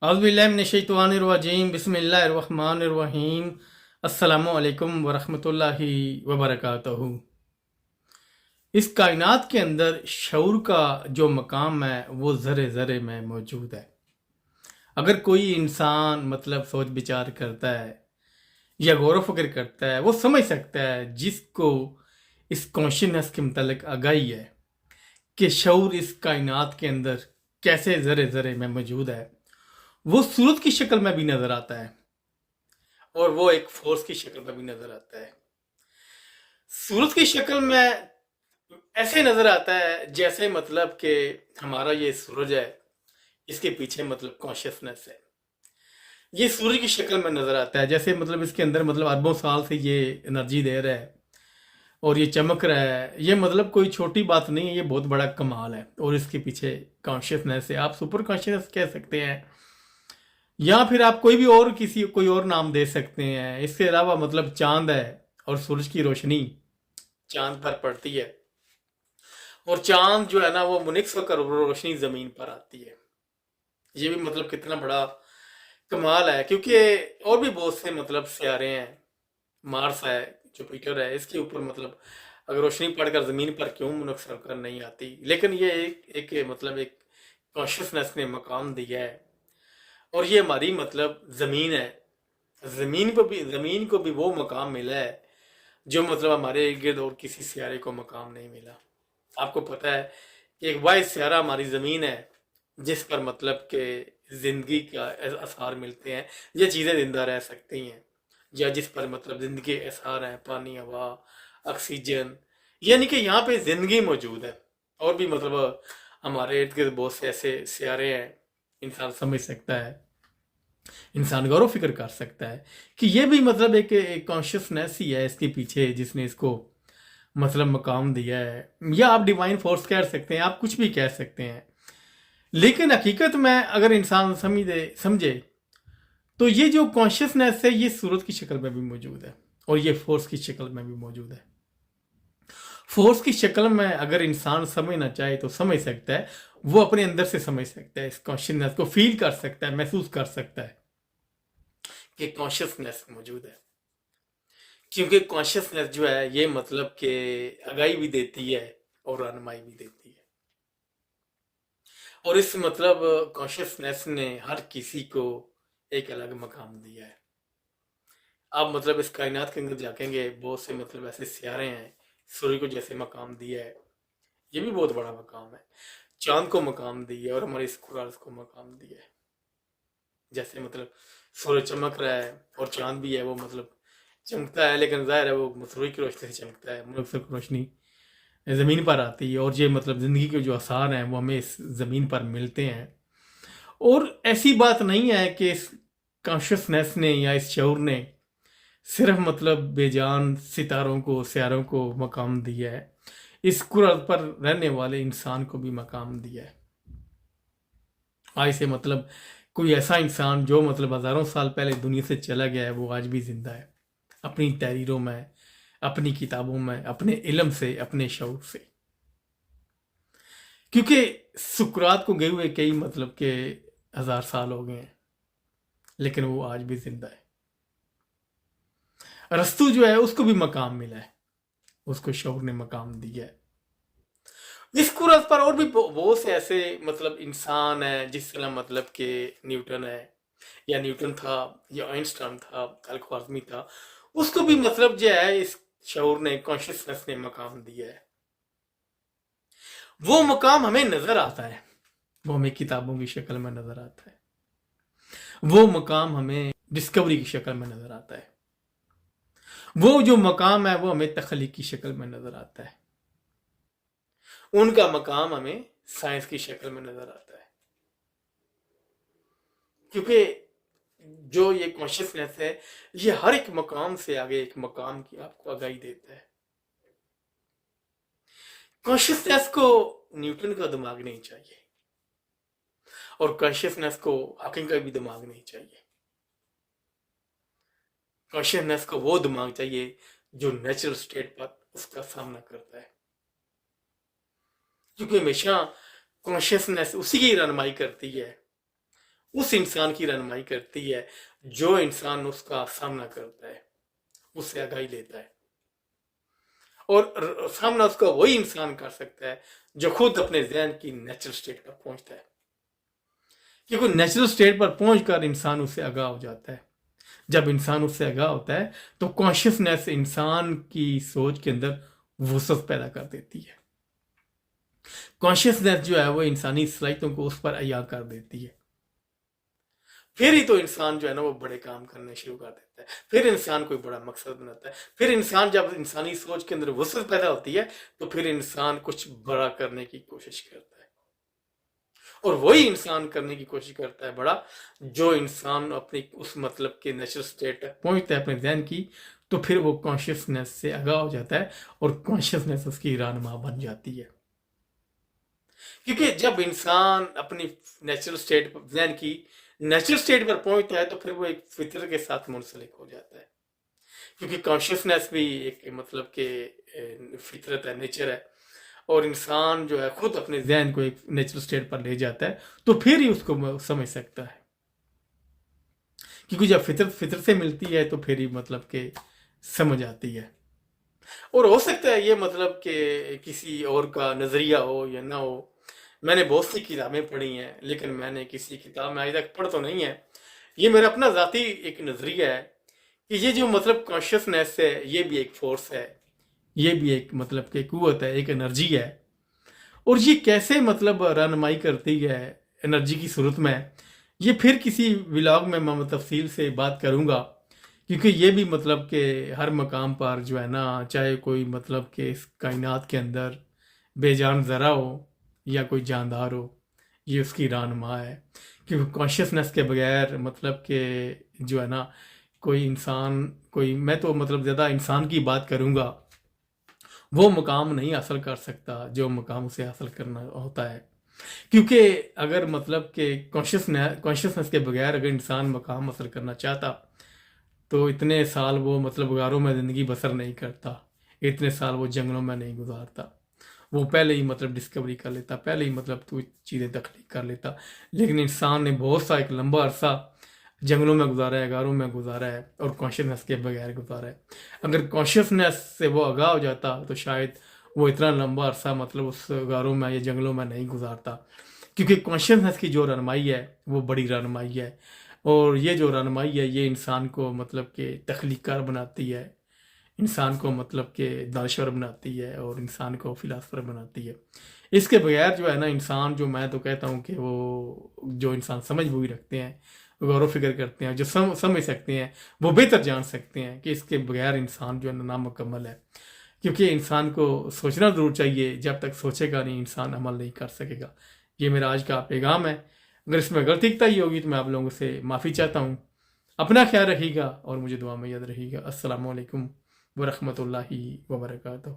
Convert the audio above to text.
औज़ुबिल्लाहि बिस्मिल्लाहिर्रहमानिर्रहीम। अस्सलामु अलैकुम वरहमतुल्लाहि वबरकातुहू। इस कायनात के अंदर शऊर का जो मकाम है वो ज़रे ज़रे में मौजूद है। अगर कोई इंसान मतलब सोच विचार करता है या गौर व फिक्र करता है, वो समझ सकता है जिसको इस कॉन्शियसनेस के मतलब आगाही है कि शऊर इस कायनात के अंदर कैसे ज़रे ज़रे में मौजूद है। वो सूरत की शक्ल में भी नज़र आता है और वो एक फोर्स की शक्ल में भी नज़र आता है। सूरत की शक्ल में ऐसे नज़र आता है जैसे मतलब कि हमारा ये सूरज है, इसके पीछे मतलब कॉन्शियसनेस है। ये सूरज की शक्ल में नज़र आता है जैसे मतलब इसके अंदर मतलब अरबों साल से ये एनर्जी दे रहा है और ये चमक रहा है। ये मतलब कोई छोटी बात नहीं है, ये बहुत बड़ा कमाल है। और इसके पीछे कॉन्शियसनेस है, आप सुपर कॉन्शियस कह सकते हैं या फिर आप कोई भी और कोई और नाम दे सकते हैं। इसके अलावा मतलब चांद है और सूरज की रोशनी चांद पर पड़ती है और चांद जो है ना वो मुनिक्स होकर रोशनी जमीन पर आती है। ये भी मतलब कितना बड़ा कमाल है, क्योंकि और भी बहुत से मतलब सियारे हैं। मार्स है, जुपिटर है, इसके ऊपर मतलब अगर रोशनी पड़कर जमीन पर क्यों मुनक्स होकर नहीं आती, लेकिन ये एक मतलब एक कॉन्शियसनेस ने मकाम दिया है। और ये हमारी मतलब जमीन है, जमीन को भी वो मकाम मिला है जो मतलब हमारे इर्द गिर्द और किसी सियारे को मकाम नहीं मिला। आपको पता है कि एक वाहिद सियारा हमारी ज़मीन है जिस पर मतलब के ज़िंदगी का आसार मिलते हैं, ये चीज़ें ज़िंदा रह सकती हैं, या जिस पर मतलब ज़िंदगी के आसार हैं, पानी, हवा, ऑक्सीजन, यानी कि यहाँ पे ज़िंदगी मौजूद है। और भी मतलब हमारे इर्द गिर्द बहुत से ऐसे सियारे हैं, इंसान समझ सकता है, इंसान गौर फिक्र कर सकता है कि ये भी मतलब एक कॉन्शियसनेस ही है इसके पीछे जिसने इसको मतलब मकाम दिया है। या आप डिवाइन फोर्स कह सकते हैं, आप कुछ भी कह सकते हैं, लेकिन हकीकत में अगर इंसान समझे तो ये जो कॉन्शियसनेस है ये सूरत की शक्ल में भी मौजूद है और ये फोर्स की शक्ल में भी मौजूद है। फोर्स की शक्ल में अगर इंसान समझना चाहे तो समझ सकता है, वो अपने अंदर से समझ सकता है, इस कॉन्शियसनेस को फील कर सकता है, महसूस कर सकता है कि कॉन्शियसनेस मौजूद है। क्योंकि कॉन्शियसनेस जो है ये मतलब कि आगाही भी देती है और रहनुमाई भी देती है। और इस मतलब कॉन्शियसनेस ने हर किसी को एक अलग मकाम दिया है। आप मतलब इस कायनात के अंदर झांकेंगे, बहुत से मतलब ऐसे सियारे हैं, सूर्य को जैसे मकाम दिया है, ये भी बहुत बड़ा मकाम है। चांद को मकाम दिया है और हमारे इस कुरास को मकाम दिया है। जैसे मतलब सूरज चमक रहा है और चांद भी है, वो मतलब चमकता है, लेकिन जाहिर है वो सूर्य की रोशनी से चमकता है, मुल्क से रोशनी ज़मीन पर आती है और ये मतलब ज़िंदगी के जो आसार हैं वो हमें इस ज़मीन पर मिलते हैं। और ऐसी बात नहीं है कि इस कॉन्शियसनेस ने या इस शऊर ने सिर्फ मतलब बेजान सितारों को, सियारों को मकाम दिया है, इस कुरान पर रहने वाले इंसान को भी मकाम दिया है। आज से मतलब कोई ऐसा इंसान जो मतलब हज़ारों साल पहले दुनिया से चला गया है, वो आज भी जिंदा है, अपनी तहरीरों में, अपनी किताबों में, अपने इल्म से, अपने शऊर से। क्योंकि सुकरात को गए हुए कई मतलब के 1000 साल हो गए हैं, लेकिन वो आज भी जिंदा है। रस्तू जो है उसको भी मकाम मिला है, उसको शऊर ने मकाम दिया है। इस कुरान पर और भी बहुत से ऐसे मतलब इंसान है, जिस तरह मतलब के न्यूटन है, या न्यूटन था, या आइंस्टाइन था, अल ख्वारिज़मी था, उसको भी मतलब जो है इस शऊर ने, कॉन्शियसनेस ने मकाम दिया है। वो मकाम हमें नजर आता है, वो हमें किताबों की शक्ल में नजर आता है, वो मकाम हमें डिस्कवरी की शक्ल में नजर आता है, वो जो मकाम है वो हमें तख्लीक की शक्ल में नजर आता है, उनका मकाम हमें साइंस की शक्ल में नजर आता है। क्योंकि जो ये कॉन्शियसनेस है ये हर एक मकाम से आगे एक मकाम की आपको आगाही देता है। कॉन्शियसनेस को न्यूटन का दिमाग नहीं चाहिए और कॉन्शियसनेस को हॉकिंग का भी दिमाग नहीं चाहिए। कॉन्शियसनेस को वो दिमाग चाहिए जो नेचुरल स्टेट पर उसका सामना करता है, क्योंकि हमेशा कॉन्शियसनेस उसी की रहनुमाई करती है اس انسان کی رہنمائی کرتی ہے جو انسان اس کا سامنا کرتا ہے، اس سے آگاہی لیتا ہے، اور سامنا اس کا وہی انسان کر سکتا ہے جو خود اپنے ذہن کی نیچرل سٹیٹ پر پہنچتا ہے، کیونکہ نیچرل سٹیٹ پر پہنچ کر انسان اس سے آگاہ ہو جاتا ہے۔ جب انسان اس سے آگاہ ہوتا ہے تو کانشیسنیس انسان کی سوچ کے اندر وسعت پیدا کر دیتی ہے۔ کانشیسنیس جو ہے وہ انسانی صلاحیتوں کو اس پر عیاں کر دیتی ہے، پھر ہی تو انسان جو ہے نا وہ بڑے کام کرنے شروع کر دیتا ہے، پھر انسان کوئی بڑا مقصد بناتا ہے، پھر انسان جب انسانی سوچ کے اندر وسعت پیدا ہوتی ہے تو پھر انسان کچھ بڑا کرنے کی کوشش کرتا ہے، اور وہی انسان کرنے کی کوشش کرتا ہے بڑا جو انسان اپنی اس مطلب کے نیچرل سٹیٹ تک پہنچتا ہے اپنے ذہن کی، تو پھر وہ کانشیسنیس سے آگاہ ہو جاتا ہے اور کانشیسنیس اس کی رہنما بن جاتی ہے۔ کیونکہ جب انسان اپنی نیچرل سٹیٹ ذہن کی نیچرل سٹیٹ پر پہنچتا ہے تو پھر وہ ایک فطرت کے ساتھ منسلک ہو جاتا ہے، کیونکہ کانشیسنیس بھی ایک مطلب کہ فطرت ہے، نیچر ہے، اور انسان جو ہے خود اپنے ذہن کو ایک نیچرل سٹیٹ پر لے جاتا ہے تو پھر ہی اس کو سمجھ سکتا ہے، کیونکہ جب فطرت سے ملتی ہے تو پھر ہی مطلب کہ سمجھ آتی ہے۔ اور ہو سکتا ہے یہ مطلب کہ کسی اور کا نظریہ ہو یا نہ ہو، میں نے بہت سی کتابیں پڑھی ہیں لیکن میں نے کسی کتاب میں آج تک پڑھ تو نہیں ہے، یہ میرا اپنا ذاتی ایک نظریہ ہے کہ یہ جو مطلب کانشیسنیس ہے یہ بھی ایک فورس ہے، یہ بھی ایک مطلب کہ قوت ہے، ایک انرجی ہے، اور یہ کیسے مطلب رہنمائی کرتی ہے انرجی کی صورت میں، یہ پھر کسی ولاگ میں تفصیل سے بات کروں گا، کیونکہ یہ بھی مطلب کہ ہر مقام پر جو ہے نا، چاہے کوئی مطلب کہ اس کائنات کے اندر بے جان ذرا ہو یا کوئی جاندار ہو، یہ اس کی رہنما ہے، کیونکہ کانشیسنیس کے بغیر مطلب کہ جو ہے نا کوئی انسان، میں تو مطلب زیادہ انسان کی بات کروں گا، وہ مقام نہیں حاصل کر سکتا جو مقام اسے حاصل کرنا ہوتا ہے، کیونکہ اگر مطلب کہ کانشیسنیس کے بغیر اگر انسان مقام حاصل کرنا چاہتا تو اتنے سال وہ مطلب غاروں میں زندگی بسر نہیں کرتا، اتنے سال وہ جنگلوں میں نہیں گزارتا، وہ پہلے ہی مطلب ڈسکوری کر لیتا، پہلے ہی مطلب تو چیزیں تخلیق کر لیتا، لیکن انسان نے بہت سا ایک لمبا عرصہ جنگلوں میں گزارا ہے، غاروں میں گزارا ہے، اور کانشیسنیس کے بغیر گزارا ہے۔ اگر کانشیسنیس سے وہ آگاہ ہو جاتا تو شاید وہ اتنا لمبا عرصہ مطلب اس غاروں میں یا جنگلوں میں نہیں گزارتا، کیونکہ کانشیسنیس کی جو رہنمائی ہے وہ بڑی رہنمائی ہے، اور یہ جو رہنمائی ہے یہ انسان کو مطلب کہ تخلیق کار بناتی ہے، انسان کو مطلب کہ دانشور بناتی ہے، اور انسان کو فلاسفر بناتی ہے۔ اس کے بغیر جو ہے نا انسان، جو میں تو کہتا ہوں کہ وہ جو انسان سمجھ بوجھ رکھتے ہیں، غور و فکر کرتے ہیں، جو سمجھ سکتے ہیں، وہ بہتر جان سکتے ہیں کہ اس کے بغیر انسان جو ہے نا نامکمل ہے، کیونکہ انسان کو سوچنا ضرور چاہیے، جب تک سوچے گا نہیں انسان عمل نہیں کر سکے گا۔ یہ میرا آج کا پیغام ہے، اگر اس میں غلطی ہی ہوگی تو میں آپ لوگوں سے معافی چاہتا ہوں۔ اپنا خیال رکھیے گا اور مجھے دعا میں یاد رکھیے گا۔ السلام علیکم ورحمۃ اللہ وبرکاتہ۔